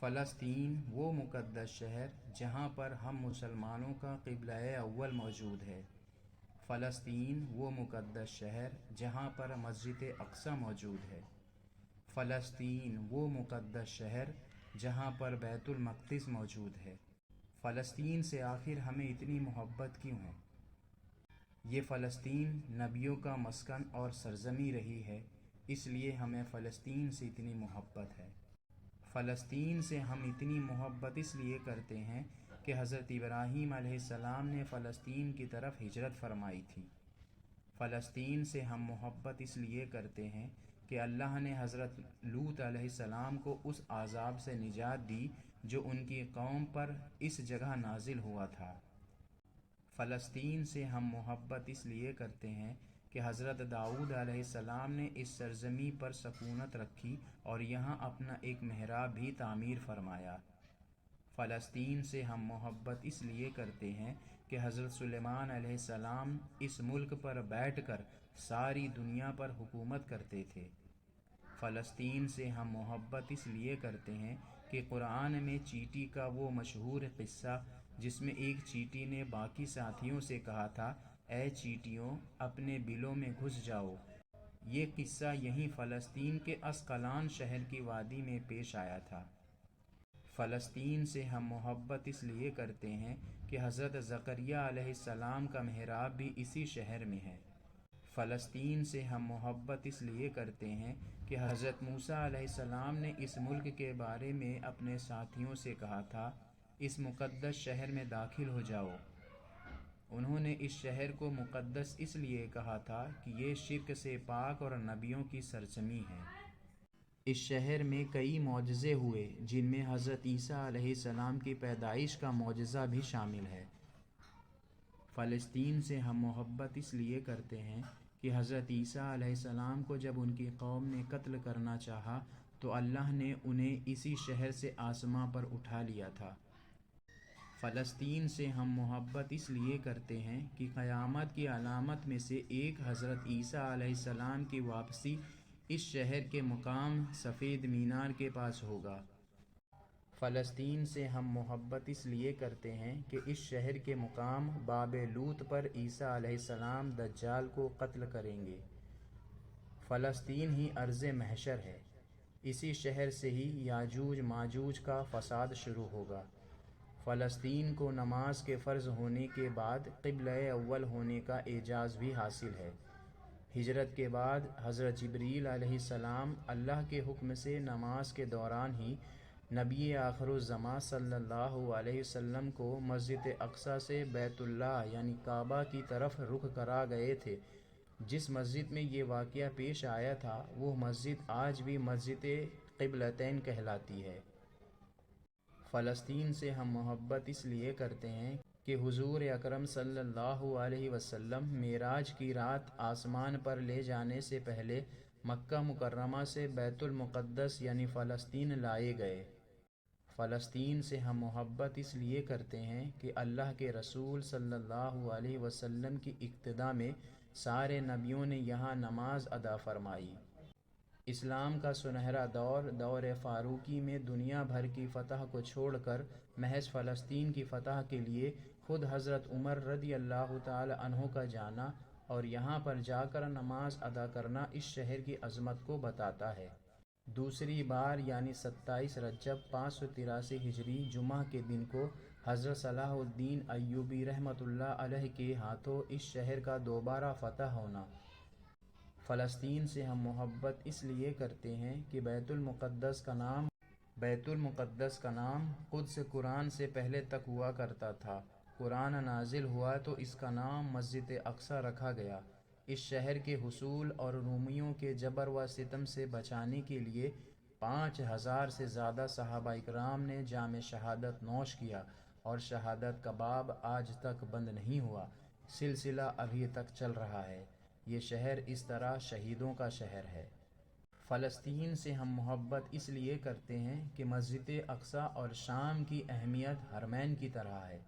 فلسطین وہ مقدس شہر جہاں پر ہم مسلمانوں کا قبلہ اول موجود ہے۔ فلسطین وہ مقدس شہر جہاں پر مسجد اقصی موجود ہے۔ فلسطین وہ مقدس شہر جہاں پر بیت المقدس موجود ہے۔ فلسطین سے آخر ہمیں اتنی محبت کیوں ہے؟ یہ فلسطین نبیوں کا مسکن اور سرزمین رہی ہے، اس لیے ہمیں فلسطین سے اتنی محبت ہے۔ فلسطین سے ہم اتنی محبت اس لیے کرتے ہیں کہ حضرت ابراہیم علیہ السلام نے فلسطین کی طرف ہجرت فرمائی تھی۔ فلسطین سے ہم محبت اس لیے کرتے ہیں کہ اللہ نے حضرت لوط علیہ السلام کو اس عذاب سے نجات دی جو ان کی قوم پر اس جگہ نازل ہوا تھا۔ فلسطین سے ہم محبت اس لیے کرتے ہیں کہ حضرت داؤد علیہ السلام نے اس سرزمین پر سکونت رکھی اور یہاں اپنا ایک محراب بھی تعمیر فرمایا۔ فلسطین سے ہم محبت اس لیے کرتے ہیں کہ حضرت سلیمان علیہ السلام اس ملک پر بیٹھ کر ساری دنیا پر حکومت کرتے تھے۔ فلسطین سے ہم محبت اس لیے کرتے ہیں کہ قرآن میں چیٹی کا وہ مشہور قصہ جس میں ایک چیٹی نے باقی ساتھیوں سے کہا تھا، اے چیٹیوں اپنے بلوں میں گھس جاؤ، یہ قصہ یہیں فلسطین کے اسقلان شہر کی وادی میں پیش آیا تھا۔ فلسطین سے ہم محبت اس لیے کرتے ہیں کہ حضرت زکریا علیہ السلام کا محراب بھی اسی شہر میں ہے۔ فلسطین سے ہم محبت اس لیے کرتے ہیں کہ حضرت موسیٰ علیہ السلام نے اس ملک کے بارے میں اپنے ساتھیوں سے کہا تھا، اس مقدس شہر میں داخل ہو جاؤ۔ انہوں نے اس شہر کو مقدس اس لیے کہا تھا کہ یہ شرک سے پاک اور نبیوں کی سرزمین ہے۔ اس شہر میں کئی معجزے ہوئے جن میں حضرت عیسیٰ علیہ السلام کی پیدائش کا معجزہ بھی شامل ہے۔ فلسطین سے ہم محبت اس لیے کرتے ہیں کہ حضرت عیسیٰ علیہ السلام کو جب ان کی قوم نے قتل کرنا چاہا تو اللہ نے انہیں اسی شہر سے آسماں پر اٹھا لیا تھا۔ فلسطین سے ہم محبت اس لیے کرتے ہیں کہ قیامت کی علامت میں سے ایک حضرت عیسیٰ علیہ السلام کی واپسی اس شہر کے مقام سفید مینار کے پاس ہوگا۔ فلسطین سے ہم محبت اس لیے کرتے ہیں کہ اس شہر کے مقام باب لوط پر عیسیٰ علیہ السلام دجال کو قتل کریں گے۔ فلسطین ہی ارض محشر ہے، اسی شہر سے ہی یاجوج ماجوج کا فساد شروع ہوگا۔ فلسطین کو نماز کے فرض ہونے کے بعد قبلہ اول ہونے کا اعزاز بھی حاصل ہے۔ ہجرت کے بعد حضرت جبریل علیہ السلام اللہ کے حکم سے نماز کے دوران ہی نبی آخر الزماں صلی اللہ علیہ وسلم کو مسجد اقصی سے بیت اللہ یعنی کعبہ کی طرف رخ کرا گئے تھے۔ جس مسجد میں یہ واقعہ پیش آیا تھا وہ مسجد آج بھی مسجد قبلتین کہلاتی ہے۔ فلسطین سے ہم محبت اس لیے کرتے ہیں کہ حضور اکرم صلی اللہ علیہ وسلم معراج کی رات آسمان پر لے جانے سے پہلے مکہ مکرمہ سے بیت المقدس یعنی فلسطین لائے گئے۔ فلسطین سے ہم محبت اس لیے کرتے ہیں کہ اللہ کے رسول صلی اللہ علیہ وسلم کی اقتداء میں سارے نبیوں نے یہاں نماز ادا فرمائی۔ اسلام کا سنہرا دور، دور فاروقی میں دنیا بھر کی فتح کو چھوڑ کر محض فلسطین کی فتح کے لیے خود حضرت عمر رضی اللہ تعالی عنہ کا جانا اور یہاں پر جا کر نماز ادا کرنا اس شہر کی عظمت کو بتاتا ہے۔ دوسری بار یعنی 27 رجب 583 ہجری جمعہ کے دن کو حضرت صلاح الدین ایوبی رحمۃ اللہ علیہ کے ہاتھوں اس شہر کا دوبارہ فتح ہونا۔ فلسطین سے ہم محبت اس لیے کرتے ہیں کہ بیت المقدس کا نام قدس قرآن سے پہلے تک ہوا کرتا تھا۔ قرآن نازل ہوا تو اس کا نام مسجد اقصی رکھا گیا۔ اس شہر کے حصول اور رومیوں کے جبر و ستم سے بچانے کے لیے 5000 سے زیادہ صحابہ اکرام نے جام شہادت نوش کیا اور شہادت کا باب آج تک بند نہیں ہوا، سلسلہ ابھی تک چل رہا ہے۔ یہ شہر اس طرح شہیدوں کا شہر ہے۔ فلسطین سے ہم محبت اس لیے کرتے ہیں کہ مسجد اقصی اور شام کی اہمیت حرمین کی طرح ہے۔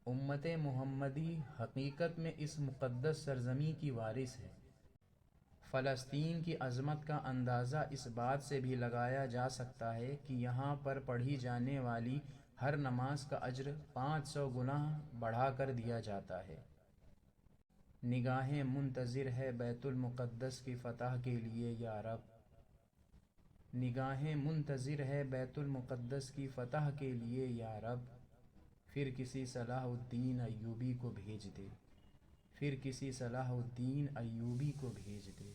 امت محمدی حقیقت میں اس مقدس سرزمین کی وارث ہے۔ فلسطین کی عظمت کا اندازہ اس بات سے بھی لگایا جا سکتا ہے کہ یہاں پر پڑھی جانے والی ہر نماز کا اجر 500 گنا بڑھا کر دیا جاتا ہے۔ نگاہیں منتظر ہے بیت المقدس کی فتح کے لیے یا رب، نگاہیں منتظر ہے بیت المقدس کی فتح کے لیے یا رب، پھر کسی صلاح الدین ایوبی کو بھیج دے، پھر کسی صلاح الدین ایوبی کو بھیج دے۔